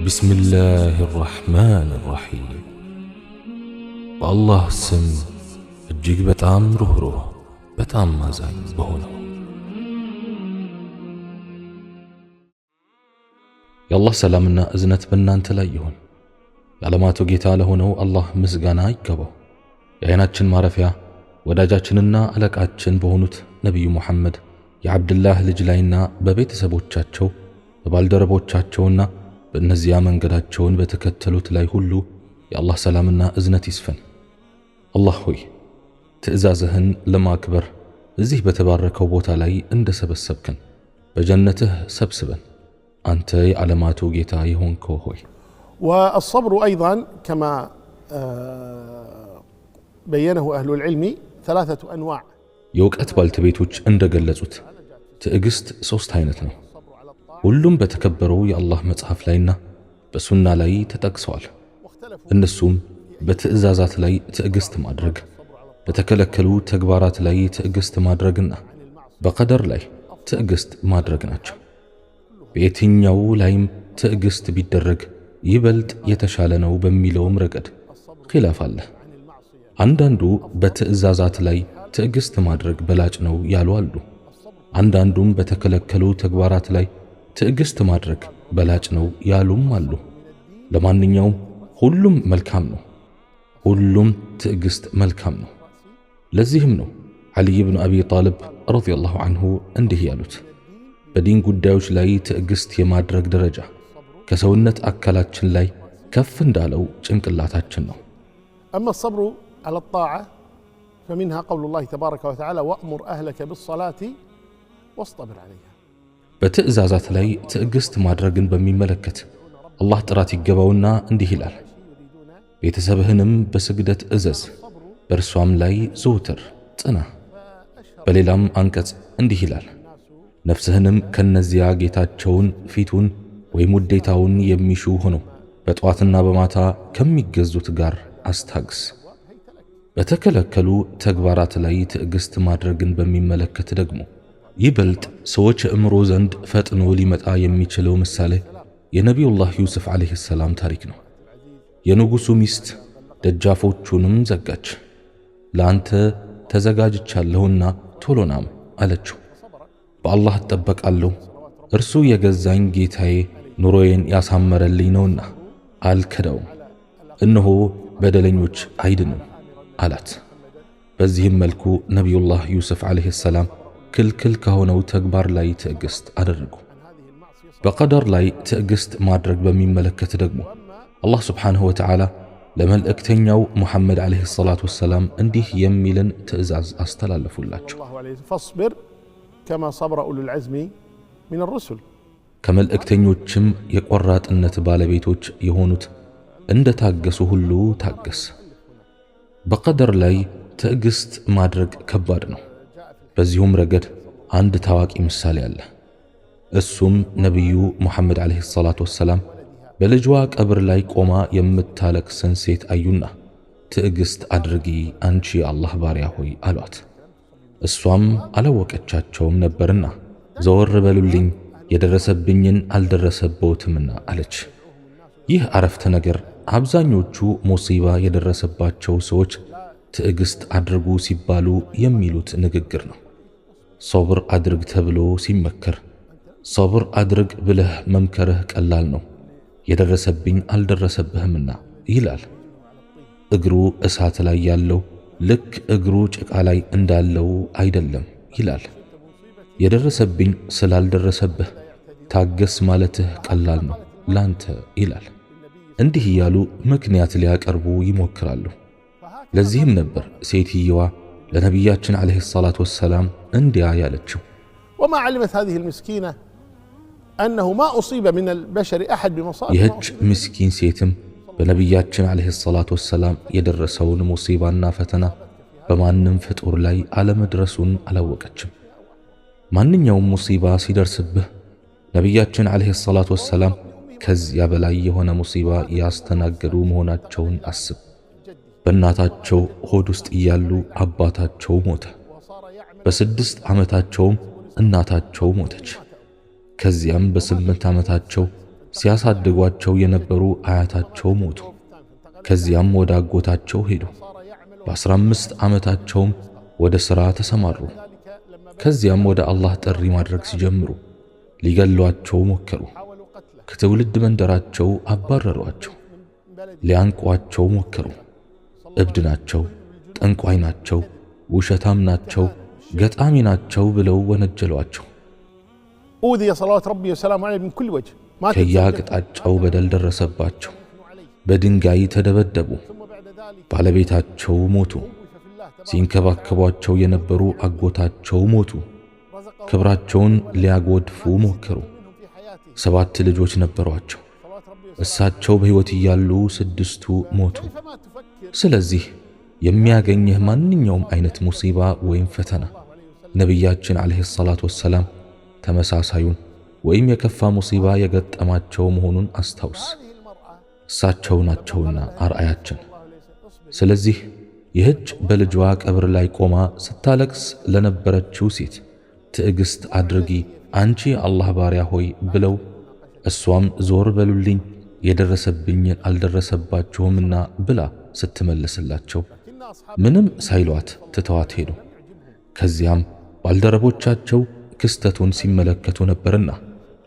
بسم الله الرحمن الرحيم والله سم እጅግ በጣም ሩህሩህ በጣም አዛኝ በሆነው የአላህ ሰላምና እዝነት በእናንተ ላይ ይሁን። የዓለማቱ ጌታ ለሆነው አላህ ምስጋና ይገባው። የዓይናችን ማረፊያ ወዳጃችንና አለቃችን በሆኑት ነብዩ መሐመድ የአብዱላህ ልጅ ላይና በቤተሰቦቻቸው በባልደረቦቻቸውና በእነዚያ መንገዳቸውን በተከተሉት ላይ ሁሉ የአላህ ሰላምና እዝነት ይስፈን። አላህ ሆይ ትእዛዝህን ለማክበር እዚህ በተባረከው ቦታ ላይ እንደሰበሰብከን በጀነትህ ሰብስበን አንተ የዓለማቱ ጌታ የሆንከው ሆይ። والصبر أيضا كما بينه أهل العلم ثلاثة أنواع የእውቀት ባልተቤቶች እንደገለጹት ትዕግስት ሶስት አይነት ነው። ሁሉም በተከበረው የአላህ መጽሐፍ ላይና በሱና ላይ ተጠቅሰዋል። እነሱም በትእዛዛት ላይ ትዕግስት ማድረግ፣ በተከለከሉ ተግባራት ላይ ትዕግስት ማድረግና በቀደር ላይ ትዕግስት ማድረግ ናቸው። በየትኛው ላይም ትዕግስት ቢደረግ ይበልጥ የተሻለ ነው በሚለውም ረገድ ኺላፍ አለ። አንዳንዱ በትእዛዛት ላይ ትዕግስት ማድረግ በላጭ ነው ያሉ አሉ። አንዳንዱም በተከለከሉ ተግባራት ላይ ትዕግስት ማድረግ በላጭ ነው ያሉም አሉ። ለማንኛውም ሁሉም መልካም ነው። ሁሉም ትዕግስት መልካም ነው። ለዚህም ነው ዓሊ ብን አቢ ጣልብ ረዲየላሁ ዐንሁ እንዲህ ያሉት፣ በዲን ጉዳዮች ላይ ትዕግስት የማድረግ ደረጃ ከሰውነት አካላችን ላይ ከፍ እንዳለው ጭንቅላታችን ነው። أما الصبر على الطاعة فمنها قول الله تبارك وتعالى وأمر أهلك بالصلاة واصطبر عليها በትእዛዛት ላይ ትዕግስት ማድረግን በሚመለከት አላህ ጥራት ይገባውና እንዲህ ይላል፣ ቤተሰብህንም በስግደት እዘዝ፣ በእርሷም ላይ ዘውትር ጽና። በሌላም አንቀጽ እንዲህ ይላል፣ ነፍስህንም ከነዚያ ጌታቸውን ፊቱን ወይም ውዴታውን የሚሹ ሆነው በጠዋትና በማታ ከሚገዙት ጋር አስታግስ። በተከለከሉ ተግባራት ላይ ትዕግስት ማድረግን በሚመለከት ደግሞ ይበልጥ ሰዎች እምሮ ዘንድ ፈጥኖ ሊመጣ የሚችለው ምሳሌ የነቢዩላህ ዩሱፍ ዓለይሂ ሰላም ታሪክ ነው። የንጉሡ ሚስት ደጃፎቹንም ዘጋች። ለአንተ ተዘጋጅቻለሁና ቶሎናም አለችው። በአላህ እጠበቃለሁ፣ እርሱ የገዛኝ ጌታዬ ኑሮዬን ያሳመረልኝ ነውና አልከዳውም፣ እነሆ በደለኞች አይድንም አላት። በዚህም መልኩ ነቢዩላህ ዩሱፍ ዓለይሂ ሰላም ክልክል ከሆነው ተግባር ላይ ትዕግስት አደረጉ። በቀደር ላይ ትዕግስት ማድረግ በሚመለከት ደግሞ አላህ ስብሓንሁ ወተዓላ ለመልእክተኛው ሙሐመድ ዓለይሂ ሰላቱ ወሰላም እንዲህ የሚልን ትእዛዝ አስተላለፉላቸው፣ فاصبر كما صبر أولو العزم من الرسل ከመልእክተኞችም የቆራጥነት ባለቤቶች የሆኑት እንደ ታገሱ ሁሉ ታገስ። በቀደር ላይ ትዕግስት ማድረግ ከባድ ነው። በዚሁም ረገድ አንድ ታዋቂ ምሳሌ አለ። እሱም ነቢዩ ሙሐመድ ዓለይሂ ሰላቱ ወሰላም በልጇ ቀብር ላይ ቆማ የምታለቅስን ሴት አዩና ትዕግስት አድርጊ አንቺ የአላህ ባሪያ ሆይ አሏት። እሷም አላወቀቻቸውም ነበርና ዘወር በሉልኝ የደረሰብኝን አልደረሰበውትምና አለች። ይህ አረፍተ ነገር አብዛኞቹ ሙሲባ የደረሰባቸው ሰዎች ትዕግስት አድርጉ ሲባሉ የሚሉት ንግግር ነው። ሶብር አድርግ ተብሎ ሲመከር ሶብር አድርግ ብለህ መምከርህ ቀላል ነው፣ የደረሰብኝ አልደረሰብህምና ይላል። እግሩ እሳት ላይ ያለው ልክ እግሩ ጭቃ ላይ እንዳለው አይደለም ይላል። የደረሰብኝ ስላልደረሰብህ ታገስ ማለትህ ቀላል ነው ላንተ ይላል። እንዲህ እያሉ ምክንያት ሊያቀርቡ ይሞክራሉ። ለዚህም ነበር ሴትየዋ ለነቢያችን ዓለይሂ ሰላቱ ወሰላም እንዲያ ያለችው፣ وما علمت هذه المسكينة أنه ما أصيب من البشر أحد بمصائب ይህች ምስኪን ሴትም በነቢያችን ዓለይሂ ሰላቱ ወሰላም የደረሰውን ሙሲባና ፈተና በማንም ፍጡር ላይ አለመድረሱን አላወቀችም። ማንኛውም ሙሲባ ሲደርስብህ ነቢያችን ዓለይሂ ሰላቱ ወሰላም ከዚያ በላይ የሆነ ሙሲባ ያስተናገዱ መሆናቸውን አስብ። በእናታቸው ሆድ ውስጥ እያሉ አባታቸው ሞተ። በ6 ዓመታቸውም እናታቸው ሞተች። ከዚያም በ8 ዓመታቸው ሲያሳድጓቸው የነበሩ አያታቸው ሞቱ። ከዚያም ወደ አጎታቸው ሄዱ። በ15 ዓመታቸውም ወደ ሥራ ተሰማሩ። ከዚያም ወደ አላህ ጥሪ ማድረግ ሲጀምሩ ሊገሏቸው ሞከሩ። ከትውልድ መንደራቸው አባረሯቸው። ሊያንቋቸው ሞከሩ። እብድ ናቸው፣ ጠንቋይ ናቸው፣ ውሸታም ናቸው፣ ገጣሚ ናቸው ብለው ወነጀሏቸው። أوذي صلوات ربي وسلامه عليه من كل وجه ከያቅጣጫው በደል ደረሰባቸው። በድንጋይ ተደበደቡ። ባለቤታቸው ሞቱ። ሲንከባከቧቸው የነበሩ አጎታቸው ሞቱ። ክብራቸውን ሊያጎድፉ ሞከሩ። 7 ልጆች ነበሯቸው። እሳቸው በሕይወት እያሉ 6ቱ ሞቱ። ስለዚህ የሚያገኝህ ማንኛውም አይነት ሙሲባ ወይም ፈተና ነቢያችን ዓለይሂ ሰላቱ ወሰላም ተመሳሳዩን ወይም የከፋ ሙሲባ የገጠማቸው መሆኑን አስታውስ። እሳቸው ናቸውና አርአያችን። ስለዚህ ይህች በልጇ ቀብር ላይ ቆማ ስታለቅስ ለነበረችው ሴት ትዕግስት አድርጊ አንቺ የአላህ ባሪያ ሆይ ብለው እሷም ዞር በሉልኝ የደረሰብኝን አልደረሰባችሁምና ብላ ስትመልስላቸው ምንም ሳይሏት ትተዋት ሄዱ። ከዚያም ባልደረቦቻቸው ክስተቱን ሲመለከቱ ነበርና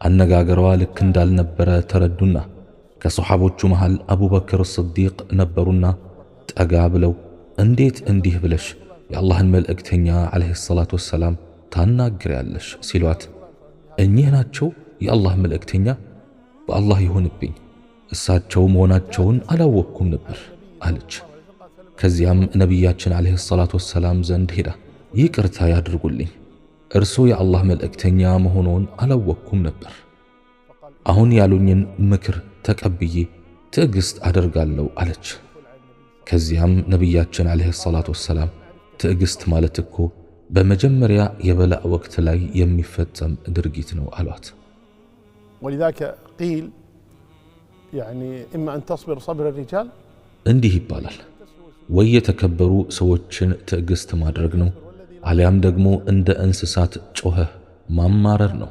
አነጋገሯ ልክ እንዳልነበረ ተረዱና ከሰሓቦቹ መሃል አቡበክር ስዲቅ ነበሩና ጠጋ ብለው እንዴት እንዲህ ብለሽ የአላህን መልእክተኛ ዓለይሂ ሰላቱ ወሰላም ታናግሪያለሽ ሲሏት እኚህ ናቸው የአላህ መልእክተኛ? በአላህ ይሁንብኝ እሳቸው መሆናቸውን አላወቅኩም ነበር አለች። ከዚያም ነቢያችን ዓለይሂ ሰላቱ ወሰላም ዘንድ ሄዳ ይቅርታ ያድርጉልኝ እርሱ የአላህ መልእክተኛ መሆኑን አላወቅኩም ነበር። አሁን ያሉኝን ምክር ተቀብዬ ትዕግስት አደርጋለሁ አለች። ከዚያም ነቢያችን ዓለይሂ ሰላቱ ወሰላም ትዕግስት ማለት እኮ በመጀመሪያ የበላእ ወቅት ላይ የሚፈጸም ድርጊት ነው አሏት። ولذلك قيل يعني إما أن تصبر صبر الرجال እንዲህ ይባላል፣ ወይ የተከበሩ ሰዎችን ትዕግስት ማድረግ ነው፣ አሊያም ደግሞ እንደ እንስሳት ጮኸህ ማማረር ነው።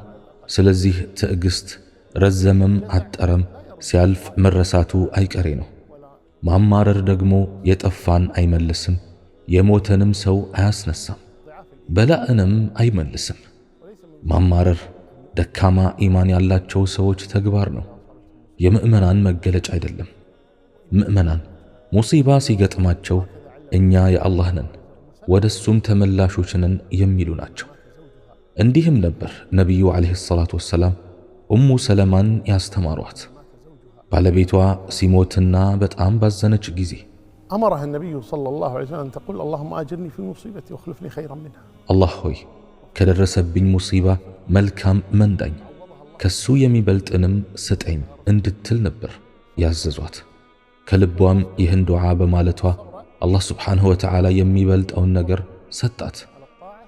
ስለዚህ ትዕግስት ረዘመም አጠረም ሲያልፍ መረሳቱ አይቀሬ ነው። ማማረር ደግሞ የጠፋን አይመልስም፣ የሞተንም ሰው አያስነሳም፣ በላእንም አይመልስም። ማማረር ደካማ ኢማን ያላቸው ሰዎች ተግባር ነው፣ የምእመናን መገለጫ አይደለም። ምእመናን ሙሲባ ሲገጥማቸው እኛ የአላህ ነን ወደሱም ተመላሾች ነን የሚሉ ናቸው። እንዲህም ነበር ነቢዩ ዓለይሂ ሰላቱ ወሰላም ኡሙ ሰለማን ያስተማሯት። ባለቤቷ ሲሞትና በጣም ባዘነች ጊዜ أمرها النبي صلى الله عليه وسلم أن تقول اللهم آجرني في مصيبتي واخلفني خيرا منها الله ሆይ ከደረሰብኝ ሙሲባ መልካም መንዳኝ ከሱ የሚበልጥንም ስጠኝ እንድትል ነበር ያዘዟት። ከልቧም ይህን ዱዓ በማለቷ አላህ ስብሓንሁ ወተዓላ የሚበልጠውን ነገር ሰጣት።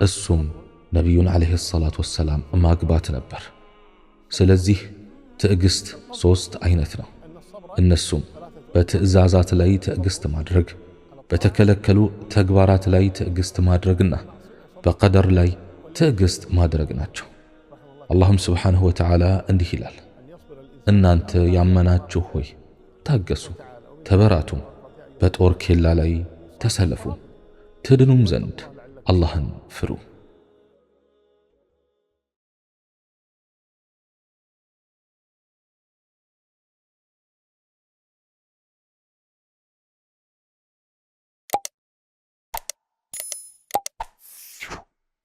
እሱም ነቢዩን ዓለይሂ ሰላቱ ወሰላም ማግባት ነበር። ስለዚህ ትዕግስት 3 አይነት ነው። እነሱም በትዕዛዛት ላይ ትዕግስት ማድረግ፣ በተከለከሉ ተግባራት ላይ ትዕግስት ማድረግና በቀደር ላይ ትዕግስት ማድረግ ናቸው። አላህም ስብሓንሁ ወተዓላ እንዲህ ይላል፣ እናንተ ያመናችሁ ሆይ ታገሱ፣ ተበራቱም፣ በጦር ኬላ ላይ ተሰለፉ፣ ትድኑም ዘንድ አላህን ፍሩ።